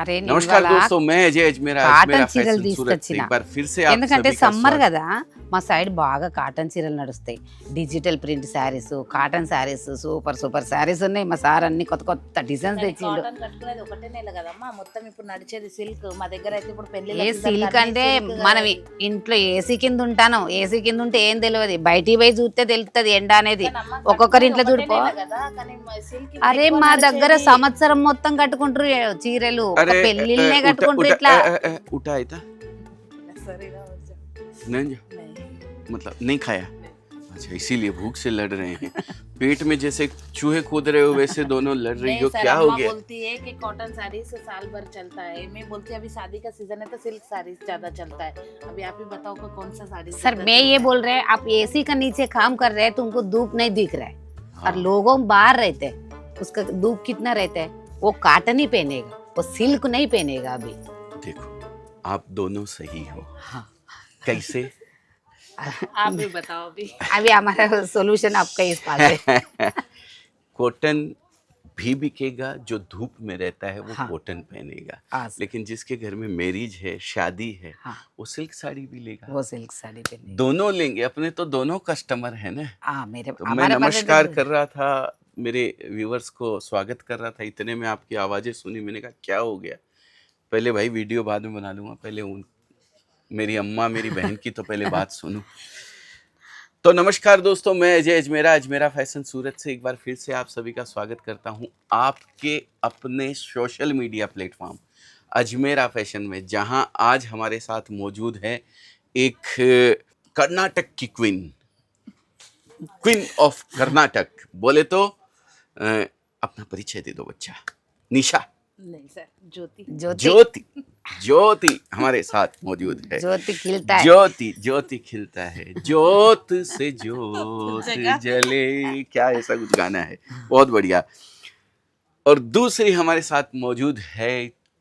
అరే నమస్కారం నివ్వాల दोस्तों मैं अजय अजमेरा కాటన్ చీరలు फैशन सूरत తీసుకొచ్చిన एक बार फिर से आप ఎందుకంటే सभी का సమ్మర్ स्वागत కదా మా సైడ్ బాగా కాటన్ చీరలు నడుస్తాయి digital print saris cotton saris super super saris ఉన్నాయి మా సార్ అన్ని కొత్త కొత్త డిజైన్స్ తెచ్చిండు కాటన్ కట్టుకునేది ఒకటే నెల కదమ్మా మొత్తం ఇప్పుడు నడిచేది సిల్క్ మా దగ్గర అయితే ఇప్పుడు పెళ్లి ఏ సిల్క్ అంటే మనం ఇంట్లో ఏసీ కింద ఉంటాను ఏసీ కింద ఉంటే ఏం తెలియదు బయటికి పోయి చూస్తే తెలుస్తుంది ఎండ అనేది ఒక్కొక్కరి ఇంట్లో చూడిపో అరే మా దగ్గర సంవత్సరం మొత్తం కట్టుకుంటారు చీరలు ఒక अरे పెళ్లిళ్ళనే उठा కట్టుకుంటారు उठा ఇట్లా उठा आया था नहीं मतलब नहीं खाया अच्छा इसीलिए भूख से लड़ रहे हैं पेट में जैसे चूहे कूद रहे हो वैसे दोनों लड़ रही हो क्या हो गया बोलती है कि कॉटन साड़ी से साल भर चलता है मैं बोलती है अभी शादी का सीजन है तो सिल्क साड़ी ज्यादा चलता है अभी आप ही बताओ कि कौन सा साड़ी सर मैं ये बोल रहे हैं आप एसी का नीचे काम कर रहे हैं तुमको धूप नहीं दिख रहा है और लोगों बाहर रहते हैं उसका धूप कितना रहता है वो काटन ही पहनेगा वो सिल्क नहीं पहनेगा अभी देखो आप दोनों सही हो हाँ कैसे आप भी बताओ अभी हमारा सोल्यूशन आपका इस पास है कॉटन भी बिकेगा जो धूप में रहता है वो हाँ। कॉटन पहनेगा हाँ, लेकिन जिसके घर में मैरिज है शादी है हाँ। वो सिल्क साड़ी भी लेगा वो सिल्क साड़ी पहनेगा दोनों लेंगे अपने तो दोनों कस्टमर है ना हाँ मेरे तो मैं हमारे पास नमस्कार तो- कर रहा था मेरे व्यूवर्स को स्वागत कर रहा था इतने में आपकी आवाज़ें सुनी मैंने कहा क्या हो गया पहले भाई वीडियो बाद में बना लूँगा पहले उन मेरी अम्मा मेरी बहन की तो पहले बात सुनूं तो नमस्कार दोस्तों मैं अजय अजमेरा फैशन सूरत से एक बार फिर से आप सभी का स्वागत करता हूं आपके अपने social media platform Ajmera fashion में जहां आज हमारे साथ मौजूद है एक कर्नाटक की क्वीन ऑफ कर्नाटक बोले तो अपना परिचय दे दो बच्चा निशा नहीं सर ज्योति ज्योति ज्योति ज्योति हमारे साथ मौजूद है ज्योति खिलता है ज्योति खिलता है ज्योत से ज्योत जले क्या ऐसा कुछ गाना है बहुत बढ़िया और दूसरी हमारे साथ मौजूद है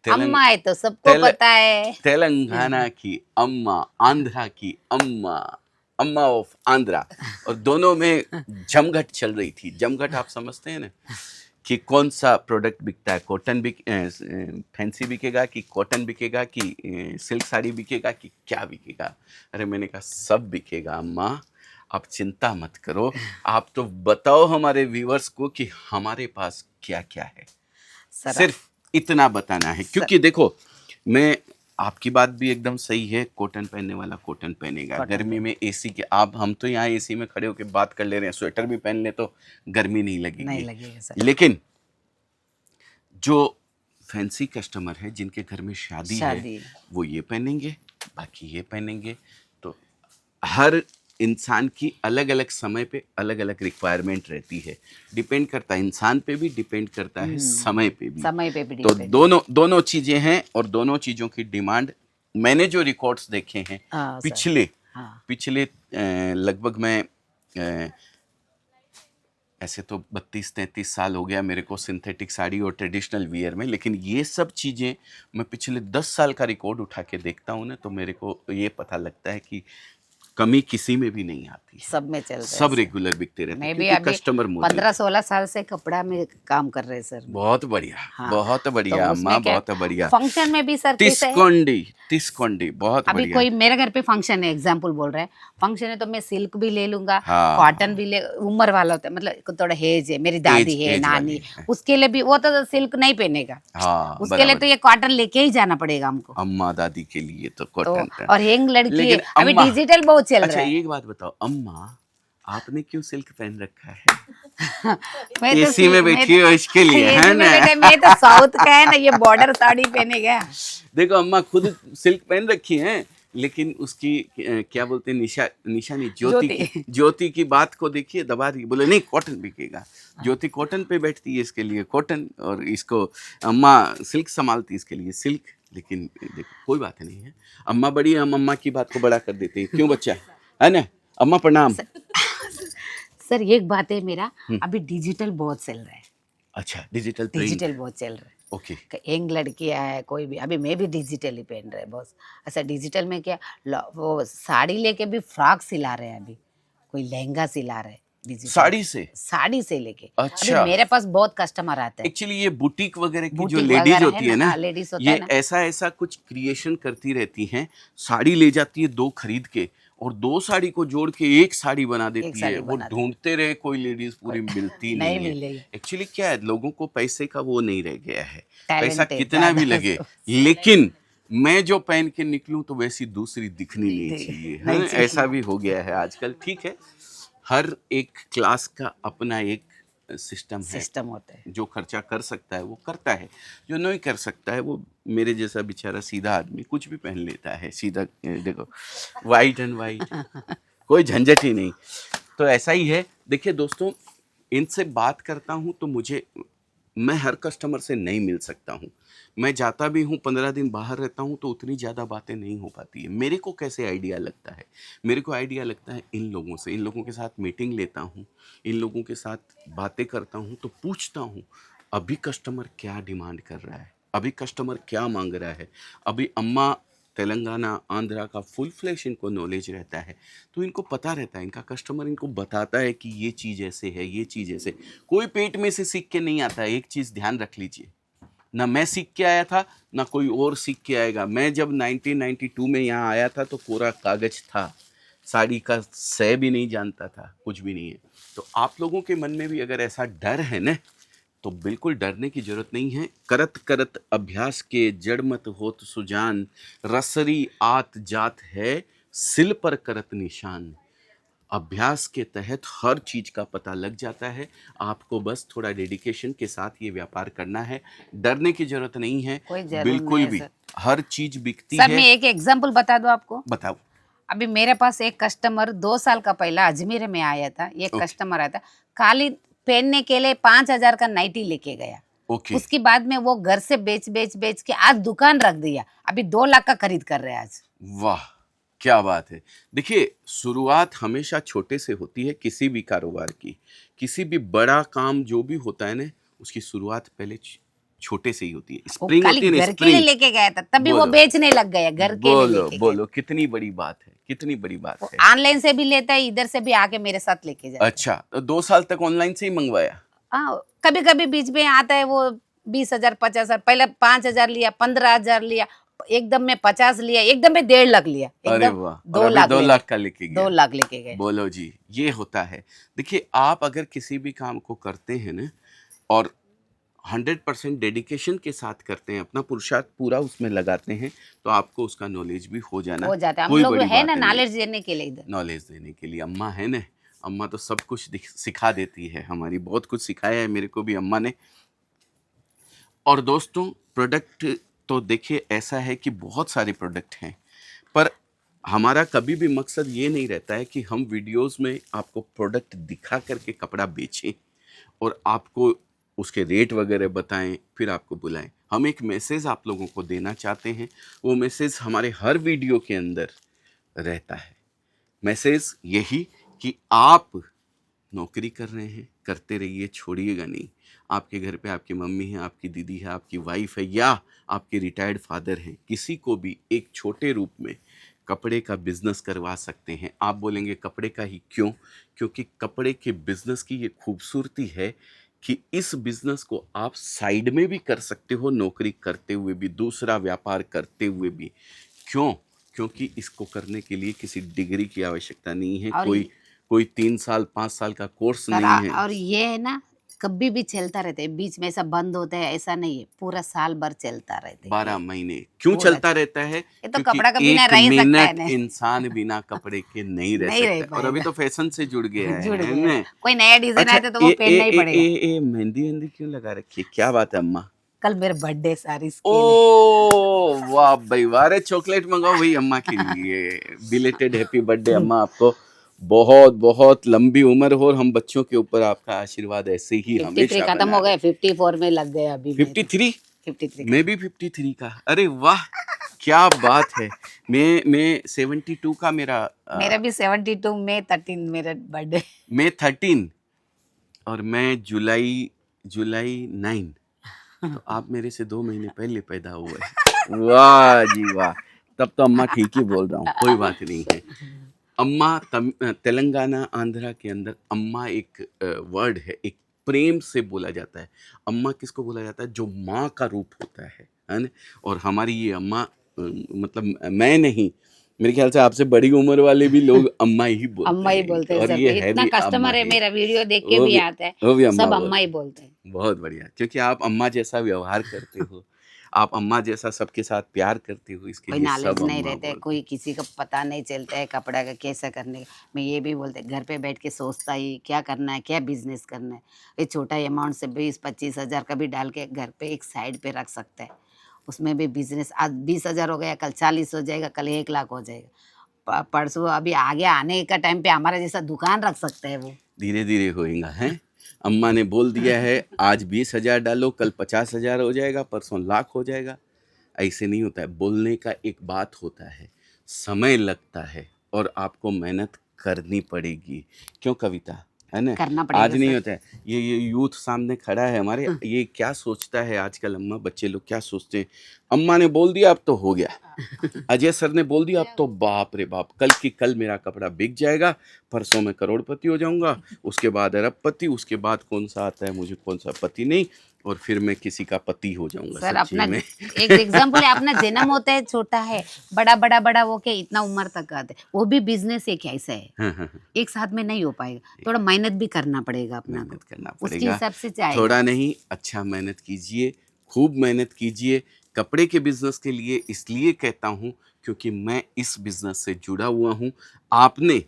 अम्मा है तो सबको पता है तेलंगाना की अम्मा आंध्रा की अम्मा अम्मा ऑफ आंध्रा और दोनों में जमघट चल रही थी जमघट आप समझते हैं ना कि कौन सा प्रोडक्ट बिकता है कॉटन फैंसी बिकेगा कि कॉटन बिकेगा कि सिल्क साड़ी बिकेगा कि क्या बिकेगा अरे मैंने कहा सब बिकेगा अम्मा आप चिंता मत करो आप तो बताओ हमारे व्यूअर्स को कि हमारे पास क्या क्या है सर सिर्फ इतना बताना है क्योंकि देखो मैं आपकी बात भी एकदम सही है कॉटन पहनने वाला कॉटन पहनेगा गर्मी में एसी के आप हम तो यहाँ एसी में खड़े होकर बात कर ले रहे हैं स्वेटर भी पहन ले तो गर्मी नहीं नहीं लगेगी लगेगा सर लेकिन जो फैंसी कस्टमर है जिनके घर में शादी है वो ये पहनेंगे बाकी ये पहनेंगे तो हर इंसान की अलग अलग समय पे अलग अलग रिक्वायरमेंट रहती है डिपेंड करता है इंसान पे भी डिपेंड करता है समय पे भी तो depend। दोनों चीजें हैं और दोनों चीजों की डिमांड मैंने जो रिकॉर्ड्स देखे हैं हाँ, सर। पिछले लगभग मैं ऐसे तो 32-33 साल हो गया मेरे को सिंथेटिक साड़ी और ट्रेडिशनल वियर में लेकिन ये सब चीज़ें मैं पिछले 10 साल का रिकॉर्ड उठा के देखता हूँ ना तो मेरे को ये पता लगता है कि कमी किसी में भी नहीं आती सब में चल रहा है सब रेगुलर बिकते रहते मैं हैं भी क्योंकि अभी कस्टमर मौजूद 15-16 साल से कपड़ा में काम कर रहे हैं सर बहुत बढ़िया हाँ। बहुत बढ़िया तो अम्मा उसमें क्या- बहुत बढ़िया फंक्शन में भी सर कैसे है? तिसकोंडी बहुत अभी बढ़िया कोई मेरे घर पे फंक्शन है एग्जाम्पल बोल रहे हैं फंक्शन है तो मैं सिल्क भी ले लूंगा हाँ। कॉटन भी ले उम्र वाला होता है मतलब थोड़ा हेज है मेरी दादी है एज नानी वाली है। उसके लिए भी वो तो सिल्क नहीं पहनेगा हाँ उसके लिए बराबर तो ये कॉटन लेके ही जाना पड़ेगा हमको अम्मा दादी के लिए तो तो कॉटन और हैंग लड़की है लेकिन अभी अम्मा- डिजिटल बहुत चल अच्छा रहा है एक बात बताओ अम्मा आपने क्यों सिल्क पहन रखा है मैं तो एसी में बैठी हो इसके लिए AC है में ना बैठे, मैं तो साउथ का है ना ये बॉर्डर साड़ी पहनेगा देखो अम्मा खुद सिल्क पहन रखी है लेकिन उसकी क्या बोलते हैं निशा नहीं ज्योति की बात को देखिए दबा दी बोले नहीं कॉटन बिकेगा ज्योति कॉटन पे बैठती है इसके लिए कॉटन और इसको अम्मा सिल्क संभालती है इसके लिए सिल्क लेकिन देखो कोई बात नहीं है अम्मा बड़ी है हम अम्मा की बात को बड़ा कर देते हैं क्यों बच्चा है ना अम्मा प्रणाम सर एक बात है मेरा अभी डिजिटल बहुत चल रहा है अच्छा डिजिटल बहुत चल रहा है ओके यंग लड़की है कोई भी अभी मैं भी डिजिटल ही पहन रहे बॉस अच्छा डिजिटल में क्या वो साड़ी लेके भी फ्रॉक सिला रहे हैं अभी कोई लहंगा सिला रहे साड़ी से? साड़ी से लेके अच्छा। अभी मेरे पास बहुत कस्टमर आते हैं। एक्चुअली ये बुटीक वगैरह की जो बुटीक लेडीज वगैरह होती है ना, लेडीज होता ये है ना, ऐसा ऐसा कुछ क्रिएशन करती रहती हैं। साड़ी ले जाती है 2 खरीद के, और 2 साड़ी को जोड़ के एक साड़ी बना देती है। साड़ी वो बना ढूंढते रहे, कोई लेडीज पूरी मिलती नहीं नहीं है। मिलेगी। एक्चुअली क्या है, लोगों को पैसे का वो नहीं रह गया है। Talent पैसा है कितना भी ज्यादा लगे, तो। लेकिन मैं जो पहन के निकलूं तो वैसी दूसरी दिखनी नहीं चाहिए, नहीं हाँ, चाहिए। ऐसा भी हो गया है आजकल। ठीक है, हर एक क्लास का अपना एक सिस्टम है। सिस्टम होता है। जो खर्चा कर सकता है वो करता है, जो नहीं कर सकता है वो मेरे जैसा बेचारा सीधा आदमी कुछ भी पहन लेता है। सीधा देखो, वाइट एंड वाइट, कोई झंझट ही नहीं। तो ऐसा ही है। देखिए दोस्तों, इनसे बात करता हूँ तो मैं हर कस्टमर से नहीं मिल सकता हूँ। मैं जाता भी हूँ, 15 दिन बाहर रहता हूँ, तो उतनी ज़्यादा बातें नहीं हो पाती है। मेरे को कैसे आइडिया लगता है? मेरे को आइडिया लगता है इन लोगों से। इन लोगों के साथ मीटिंग लेता हूँ, इन लोगों के साथ बातें करता हूँ, तो पूछता हूँ अभी कस्टमर क्या डिमांड कर रहा है, अभी कस्टमर क्या मांग रहा है। अभी अम्मा तेलंगाना, आंध्रा का फुल फ्लैश इनको नॉलेज रहता है, तो इनको पता रहता है, इनका कस्टमर इनको बताता है कि ये चीज़ ऐसे है, ये चीज़ ऐसे। कोई पेट में से सीख के नहीं आता है। एक चीज़ ध्यान रख लीजिए, ना मैं सीख के आया था, ना कोई और सीख के आएगा। मैं जब 1992 में यहाँ आया था तो कोरा कागज था, साड़ी का सह भी नहीं जानता था, कुछ भी नहीं है। तो आप लोगों के मन में भी अगर ऐसा डर है ना, तो बिल्कुल डरने की जरूरत नहीं है। करत करत अभ्यास के जड़ मत होत सुजान, रसरी आत जात है सिल पर करत निशान। अभ्यास के तहत हर चीज का पता लग जाता है। आपको बस थोड़ा डेडिकेशन के साथ ये व्यापार करना है। डरने की जरूरत नहीं है, कोई जरूर बिल्कुल नहीं है भी। सर। हर चीज बिकती सर मैं है। एक एग्जांपल बता दूं आपको। बताओ। अभी मेरे पास एक कस्टमर 2 साल का पहला अजमेर में आया था। एक ओके। कस्टमर आया था, खाली पहनने के लिए 5,000 का नाइटी लेके गया। ओके। उसके बाद में वो घर से बेच के आज दुकान रख दिया। अभी 2 लाख का खरीद कर रहे हैं आज। वाह, क्या बात है। देखिए, शुरुआत हमेशा छोटे से होती है किसी भी कारोबार की। किसी भी बड़ा काम जो भी होता है ना, उसकी शुरुआत पहले छोटे से ही होती है। वो स्प्रिंग खाली होती है ना, घर के लिए स्प्रिंग। लेके गया था, तभी वो बोलो। बेचने लग गया। घर के लिए बोलो लेके बोलो, कितनी बड़ी बात है, कितनी बड़ी बात है। गया। ऑनलाइन से भी लेता है, इधर से भी आके मेरे साथ लेके जाता है। अच्छा, तो 2 साल तक ऑनलाइन से ही मंगवाया? हाँ, कभी कभी बीच में आता है वो 20,000 50,000, पहले 5,000 लिया, 15,000 लिया, एकदम में 50 लिया, एकदम में 1.5 लाख लिया, अरे एकदम वाह, 2 और अभी लाख 2 लाख का लेके 2 गया। लाख लेके गए। बोलो जी, ये होता है। देखिए, आप अगर किसी भी काम को करते हैं ना, और 100% डेडिकेशन के साथ करते हैं, अपना पुरुषार्थ पूरा उसमें लगाते हैं, तो आपको उसका नॉलेज भी हो जाना हो जाता है। हम कोई लोग बड़ी है बात ना नहीं। नॉलेज देने के लिए इधर। नॉलेज देने के लिए अम्मा है ना, अम्मा तो सब कुछ सिखा देती है। हमारी बहुत कुछ सिखाया है मेरे को भी अम्मा ने। और दोस्तों, प्रोडक्ट तो देखिए ऐसा है कि बहुत सारे प्रोडक्ट हैं, पर हमारा कभी भी मकसद ये नहीं रहता है कि हम वीडियोस में आपको प्रोडक्ट दिखा करके कपड़ा बेचें और आपको उसके रेट वगैरह बताएं, फिर आपको बुलाएं। हम एक मैसेज आप लोगों को देना चाहते हैं। वो मैसेज हमारे हर वीडियो के अंदर रहता है। मैसेज यही कि आप नौकरी कर रहे हैं, करते रहिए, छोड़िएगा नहीं। आपके घर पे आपकी मम्मी है, आपकी दीदी है, आपकी वाइफ है, या आपके रिटायर्ड फादर हैं, किसी को भी एक छोटे रूप में कपड़े का बिजनेस करवा सकते हैं। आप बोलेंगे कपड़े का ही क्यों? क्योंकि कपड़े के बिजनेस की ये खूबसूरती है कि इस बिजनेस को आप साइड में भी कर सकते हो, नौकरी करते हुए भी, दूसरा व्यापार करते हुए भी। क्यों? क्योंकि इसको करने के लिए किसी डिग्री की आवश्यकता नहीं है, और कोई 3 साल 5 साल का कोर्स सर, नहीं है। और ये है ना, कभी भी चलता रहता है, बीच में ऐसा बंद होता है ऐसा नहीं है, पूरा साल भर चलता रहता है। 12 महीने क्यों पूरा चलता रहता है? ये तो क्योंकि कपड़ा का बिना एक रह ही सकता है मिनट ना। इंसान बिना कपड़े के नहीं रह नहीं रह सकता। और अभी तो फैशन से जुड़ गया है, जुड़ है गया। ना? कोई नया डिजाइन अच्छा, आया तो वो पहनना ही पड़ेगा। मेहंदी वेंदी क्यों लगा रखी है? क्या बात है अम्मा? कल मेरे बर्थडे सारी ओ वाह भाई वाह! अरे चॉकलेट मंगाओ भाई अम्मा के लिए। बिलेटेड हैप्पी बर्थडे अम्मा, आपको बहुत बहुत लंबी उम्र हो और हम बच्चों के ऊपर आपका आशीर्वाद ऐसे ही 53 हमेशा खत्म बना हो रहे। गए, 54 में लग गए अभी। 53? 53 मैं भी 53 का। अरे वाह, क्या बात है। मैं 72 का। मेरा भी 72 में 13 मेरा बर्थडे। मैं 13 और मैं जुलाई 9। तो आप मेरे से 2 महीने पहले पैदा हुए हैं। वाह जी वाह, तब तो अम्मा ठीक ही बोल रहा हूँ, कोई बात नहीं है। अम्मा तेलंगाना आंध्रा के अंदर अम्मा एक वर्ड है, एक प्रेम से बोला जाता है। अम्मा किसको बोला जाता है? जो माँ का रूप होता है ना। और हमारी ये अम्मा मतलब मैं नहीं, मेरे ख्याल से आपसे बड़ी उम्र वाले भी लोग अम्मा ही बोलते अम्मा ही हैं। बोलते हैं और सर, ये है इतना भी अम्मा कस्टमर है ही। मेरा, वीडियो देख के वो भी भी आता है, वो भी अम्मा सब अम्मा बोलते ही हैं। बोलते हैं। बहुत बढ़िया, क्योंकि आप अम्मा जैसा व्यवहार करते हो, आप अम्मा जैसा सबके साथ प्यार करते हो, इसके कोई लिए नॉलेज सब नहीं अम्मा रहता है, बोलते कोई किसी को पता नहीं चलता है कपड़ा का कैसा करने का। मैं ये भी बोलते घर पे बैठ के सोचता ही क्या करना है, क्या बिजनेस करना है। ये छोटा अमाउंट से 20-25 हज़ार का भी डाल के घर पे एक साइड पे रख सकता है। उसमें भी बिजनेस आज 20 हज़ार हो गया, कल 40 हो जाएगा, कल 1 लाख हो जाएगा। परसों अभी आगे आने का टाइम पे हमारा जैसा दुकान रख सकते हैं वो। धीरे धीरे होएगा है। अम्मा ने बोल दिया है आज 20,000 डालो, कल 50,000 हो जाएगा, परसों लाख हो जाएगा। ऐसे नहीं होता है। बोलने का एक बात होता है, समय लगता है और आपको मेहनत करनी पड़ेगी। क्यों कविता, है ना? करना आज पड़ेगा नहीं सर। होता है। ये यूथ सामने खड़ा है हमारे, ये क्या सोचता है आजकल अम्मा, बच्चे लोग क्या सोचते हैं? अम्मा ने बोल दिया अब तो हो गया, अजय सर ने बोल दिया अब तो बाप रे बाप, कल की कल मेरा कपड़ा बिक जाएगा, परसों मैं करोड़पति हो जाऊंगा, उसके बाद अरबपति, उसके बाद कौन सा आता है मुझे, कौन सा पति नहीं, और फिर मैं किसी का पति हो जाऊंगा। सर सच्ची अपना में एक एग्जाम्पल है, अपना जन्म होता है छोटा है, बड़ा वो क्या इतना उम्र तक आते हैं, वो भी बिजनेस एक ऐसा है, हाँ, हाँ, हाँ, एक साथ में नहीं हो पाएगा, थोड़ा मेहनत भी करना पड़ेगा अपना को, मेहनत करना उसके पड़ेगा। हिसाब से जाएगा। थोड़ा नहीं, अच्छा मेहनत कीजिए, खूब मेहनत कीजिए। कपड़े के बिजनेस के लिए इसलिए कहता हूँ क्योंकि मैं इस बिजनेस से जुड़ा हुआ हूँ। आपने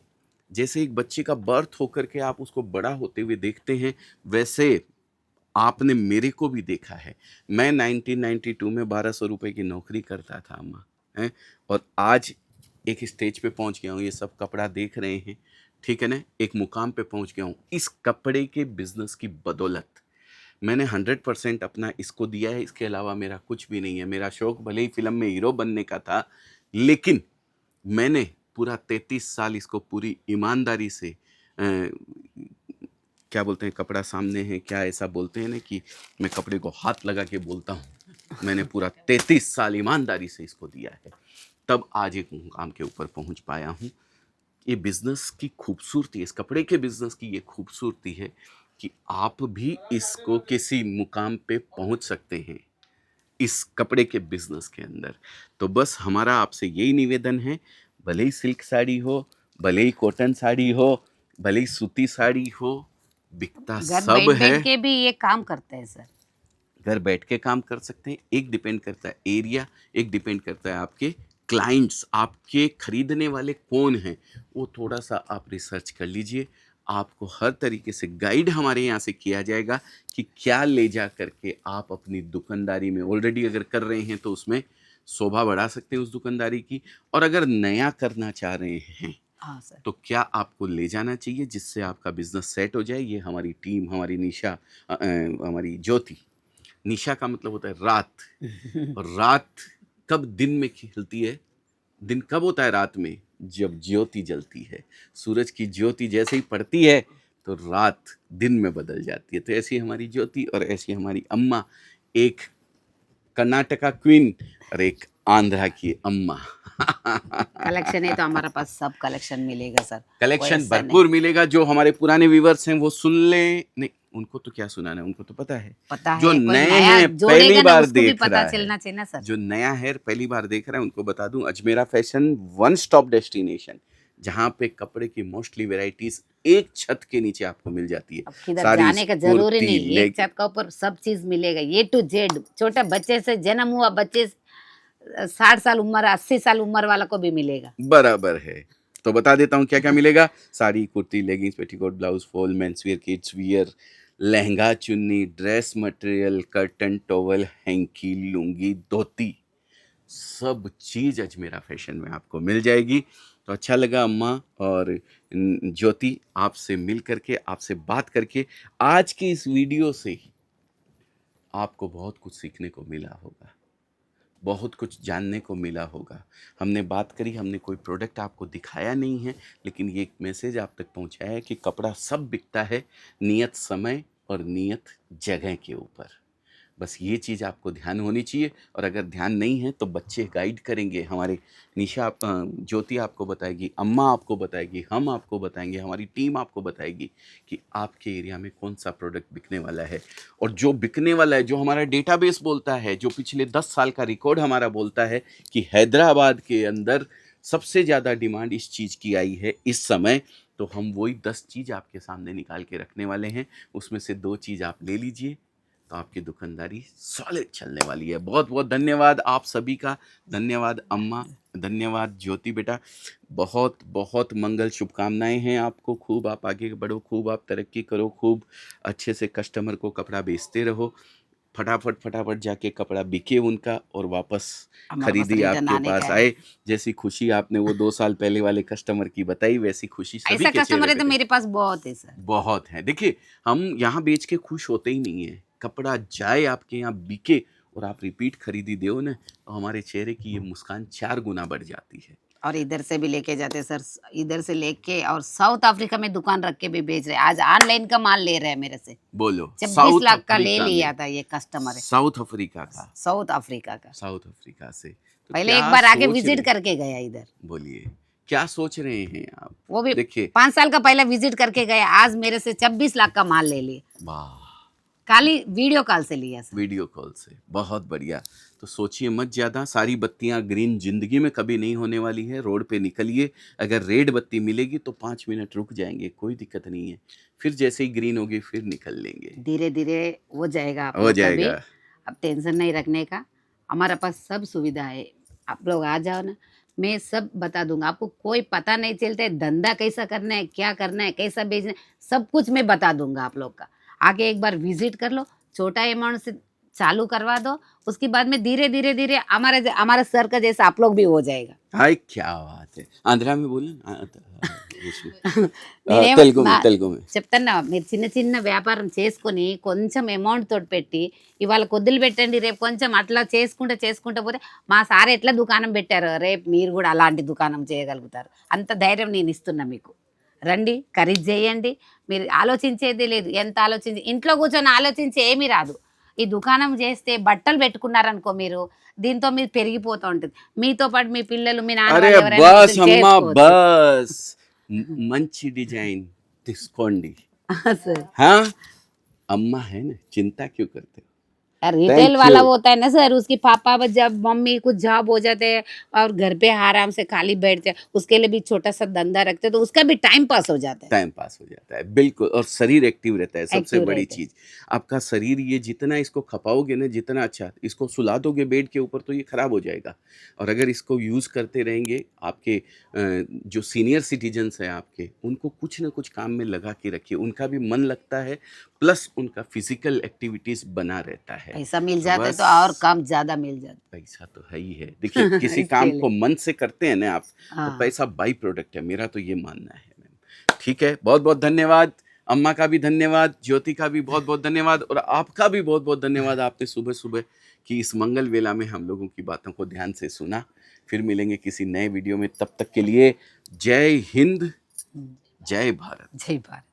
जैसे एक बच्चे का बर्थ होकर के आप उसको बड़ा होते हुए देखते हैं, वैसे आपने मेरे को भी देखा है। मैं 1992 में 1200 रुपए की नौकरी करता था अम्मा, हैं, और आज एक स्टेज पे पहुंच गया हूँ। ये सब कपड़ा देख रहे हैं, ठीक है ना, एक मुकाम पे पहुंच गया हूँ इस कपड़े के बिजनेस की बदौलत। मैंने 100% अपना इसको दिया है, इसके अलावा मेरा कुछ भी नहीं है। मेरा शौक भले ही फिल्म में हीरो बनने का था, लेकिन मैंने पूरा 33 साल इसको पूरी ईमानदारी से क्या बोलते हैं, कपड़ा सामने है, क्या ऐसा बोलते हैं ना कि मैं कपड़े को हाथ लगा के बोलता हूँ। मैंने पूरा 33 साल ईमानदारी से इसको दिया है, तब आज एक मुकाम के ऊपर पहुँच पाया हूँ। ये बिजनेस की खूबसूरती, इस कपड़े के बिजनेस की ये खूबसूरती है कि आप भी इसको किसी मुकाम पे पहुँच सकते हैं इस कपड़े के बिजनेस के अंदर। तो बस हमारा आपसे यही निवेदन है, भले ही सिल्क साड़ी हो, भले ही कॉटन साड़ी हो, भले ही सूती साड़ी हो, बिकता घर सब बैठ है। बैठ के भी ये काम करते हैं सर। घर बैठ के काम कर सकते हैं। एक डिपेंड करता है एरिया, एक डिपेंड करता है आपके क्लाइंट्स, आपके खरीदने वाले कौन हैं, वो थोड़ा सा आप रिसर्च कर लीजिए। आपको हर तरीके से गाइड हमारे यहाँ से किया जाएगा कि क्या ले जा करके आप अपनी दुकानदारी में, ऑलरेडी अगर कर रहे हैं तो उसमें शोभा बढ़ा सकते हैं उस दुकानदारी की, और अगर नया करना चाह रहे हैं हाँ सर। तो क्या आपको ले जाना चाहिए जिससे आपका बिजनेस सेट हो जाए। ये हमारी टीम, हमारी निशा, हमारी ज्योति, निशा का मतलब होता है रात, और रात कब दिन में खिलती है, दिन कब होता है रात में, जब ज्योति जलती है। सूरज की ज्योति जैसे ही पड़ती है तो रात दिन में बदल जाती है। तो ऐसी हमारी ज्योति और ऐसी हमारी अम्मा, एक कर्नाटका क्वीन और एक आंध्रा की अम्मा। कलेक्शन है तो हमारे पास सब कलेक्शन मिलेगा सर, कोई कलेक्शन ऐसा भरपूर मिलेगा। जो हमारे पुराने व्यूवर्स हैं वो सुन लें, नहीं उनको तो क्या सुनाना है, उनको तो पता है। पता जो है, कोई नए नया हैं जोड़ेगा पहली ना, बार उसको भी देख पता रहा है, चलना चाहिए ना सर। जो नया है पहली बार देख रहा है उनको बता दूं, Ajmera fashion one stop destination, जहां पे कपड़े की मोस्टली वेराइटीज एक छत के नीचे आपको मिल जाती है। अब किधर सारी जाने का जरूरी कुर्ती, नहीं, एक छत का ऊपर सब चीज मिलेगा, ए टू जेड। छोटे बच्चे से जन्म हुआ बच्चे 60 साल उम्र, 80 साल उम्र वाला को भी मिलेगा। बराबर है। तो बता देता हूँ क्या क्या मिलेगा। Sari, kurti, leggings, petticoat, blouse, fall, men's wear, kids wear, lehenga, chunni, dress material, curtain, towel, hanky, lungi, dhoti, सब चीज अजमेरा फैशन में आपको मिल जाएगी। तो अच्छा लगा अम्मा और ज्योति आपसे मिल करके, आपसे बात करके। आज की इस वीडियो से आपको बहुत कुछ सीखने को मिला होगा, बहुत कुछ जानने को मिला होगा। हमने बात करी, हमने कोई प्रोडक्ट आपको दिखाया नहीं है, लेकिन ये एक मैसेज आप तक पहुंचाया है कि कपड़ा सब बिकता है, नियत समय और नियत जगह के ऊपर। बस ये चीज़ आपको ध्यान होनी चाहिए। और अगर ध्यान नहीं है तो बच्चे गाइड करेंगे, हमारे निशा ज्योति आपको बताएगी, अम्मा आपको बताएगी, हम आपको बताएंगे, हमारी टीम आपको बताएगी कि आपके एरिया में कौन सा प्रोडक्ट बिकने वाला है। और जो बिकने वाला है, जो हमारा डेटाबेस बोलता है, जो पिछले 10 साल का रिकॉर्ड हमारा बोलता है कि हैदराबाद के अंदर सबसे ज़्यादा डिमांड इस चीज़ की आई है इस समय, तो हम वही 10 चीज़ आपके सामने निकाल के रखने वाले हैं। उसमें से 2 चीज़ आप ले लीजिए तो आपकी दुकानदारी सॉलिड चलने वाली है। बहुत बहुत धन्यवाद आप सभी का। धन्यवाद अम्मा, धन्यवाद ज्योति बेटा। बहुत बहुत मंगल शुभकामनाएं हैं आपको। खूब आप आगे बढ़ो, खूब आप तरक्की करो, खूब अच्छे से कस्टमर को कपड़ा बेचते रहो। फटाफट फटाफट जाके कपड़ा बिके उनका और वापस खरीदी आपके पास आए। जैसी खुशी आपने वो 2 साल पहले वाले कस्टमर की बताई, वैसी खुशी सभी ऐसा के कस्टमर है चेहरे तो पे मेरे पास बहुत है सर। बहुत है। देखिए हम यहाँ बेच के खुश होते ही नहीं है, कपड़ा जाए आपके यहाँ बिके और आप रिपीट खरीदी दो ना, तो हमारे चेहरे की ये मुस्कान 4 गुना बढ़ जाती है। और इधर से भी लेके जाते सर, इधर से लेके और साउथ अफ्रीका में दुकान रख के भी बेच रहे। आज ऑनलाइन का माल ले रहे हैं मेरे से। बोलो 26 लाख का ले लिया था ये कस्टमर है, साउथ अफ्रीका का, साउथ अफ्रीका का। साउथ अफ्रीका से। तो पहले क्या एक बार आके सोच विजिट रहे- करके गया इधर। बोलिए क्या सोच रहे हैं आप? वो भी देखिए 5 साल का पहले विजिट करके गया, आज मेरे से 26 लाख का माल ले लिए। वाह, खाली वीडियो कॉल से लिया सर। वीडियो कॉल से, बहुत बढ़िया। तो सोचिए मत ज़्यादा, सारी बत्तियां ग्रीन जिंदगी में कभी नहीं होने वाली है। रोड पे निकलिए, अगर रेड बत्ती मिलेगी तो 5 मिनट रुक जाएंगे, कोई दिक्कत नहीं है। फिर जैसे ही ग्रीन होगी फिर निकल लेंगे, धीरे धीरे हो जाएगा आप हो लोग का भी। जाएगा। अब टेंशन नहीं रखने का, हमारे पास सब सुविधा है। आप लोग आ जाओ ना, मैं सब बता दूंगा आपको। कोई पता नहीं चलता है धंधा कैसा करना है, क्या करना है, कैसा बेचना है, सब कुछ मैं बता दूंगा आप लोग का। आके एक बार विजिट कर लो, छोटा अमाउंट से चालू करवा दो, उसके बाद में धीरे धीरे धीरे हमारा सर का जैसा आप लोग भी हो जाएगा। हाय क्या बात है। आंध्रा में बोले నేనేం తెలుగు మా- తెలుగు చెప్తున్నా, మీరు చిన్న చిన్న వ్యాపారం చేసుకొని కొంచెం అమౌంట్ తోటి పెట్టి ఇవాళ కొద్దులు పెట్టండి, రేపు కొంచెం అట్లా చేసుకుంటూ పోతే మా సార్ ఎట్లా దుకాణం పెట్టారు, రేపు మీరు కూడా అలాంటి దుకాణం చేయగలుగుతారు. అంత ధైర్యం నేను ఇస్తున్నా మీకు. రండి, ఖరీదు చేయండి. మీరు ఆలోచించేది లేదు, ఎంత ఆలోచించి ఇంట్లో కూర్చొని ఆలోచించి ఏమీ రాదు. ఈ దుకాణం చేస్తే బట్టలు పెట్టుకున్నారనుకో మీరు, దీంతో మీరు పెరిగిపోతూ ఉంటుంది. మీతో పాటు మీ పిల్లలు, మీ నాన్న అరే వాళ్ళు ఎవరైనా బస్ బిజినెస్ అమ్మా చేసుకోవచ్చు. బస్ మంచి డిజైన్ తీసుకోండి सर हाँ अम्मा है ना, चिंता क्यों करते हो? रिटेल Thank वाला you. वो होता है ना सर, उसकी पापा जब मम्मी कुछ जॉब हो जाते हैं और घर पे आराम से खाली बैठते हैं, उसके लिए भी छोटा सा धंधा रखते हैं, तो उसका भी टाइम पास हो जाता है। टाइम पास हो जाता है बिल्कुल। और शरीर एक्टिव रहता है, सबसे Active बड़ी रहता है। चीज। आपका शरीर ये जितना इसको खपाओगे ना, जितना अच्छा, इसको सुला दोगे बेड के ऊपर तो ये खराब हो जाएगा। और अगर इसको यूज करते रहेंगे, आपके जो सीनियर सिटीजन्स हैं आपके, उनको कुछ ना कुछ काम में लगा के रखिए, उनका भी मन लगता है, प्लस उनका फिजिकल एक्टिविटीज बना रहता है। पैसा मिल जाता है बस। तो और काम ज्यादा मिल जाता पैसा तो है ही है। देखिए किसी काम इसके को मन से करते हैं ना आप, है। हाँ। तो पैसा बाई प्रोडक्ट है, मेरा तो ये मानना है मैम। ठीक है, बहुत बहुत धन्यवाद। अम्मा का भी धन्यवाद, ज्योति का भी बहुत बहुत धन्यवाद, और आपका भी बहुत बहुत धन्यवाद। आपने सुबह सुबह की इस मंगल वेला में हम लोगों की बातों को ध्यान से सुना। फिर मिलेंगे किसी नए वीडियो में, तब तक के लिए जय हिंद, जय भारत। जय भारत।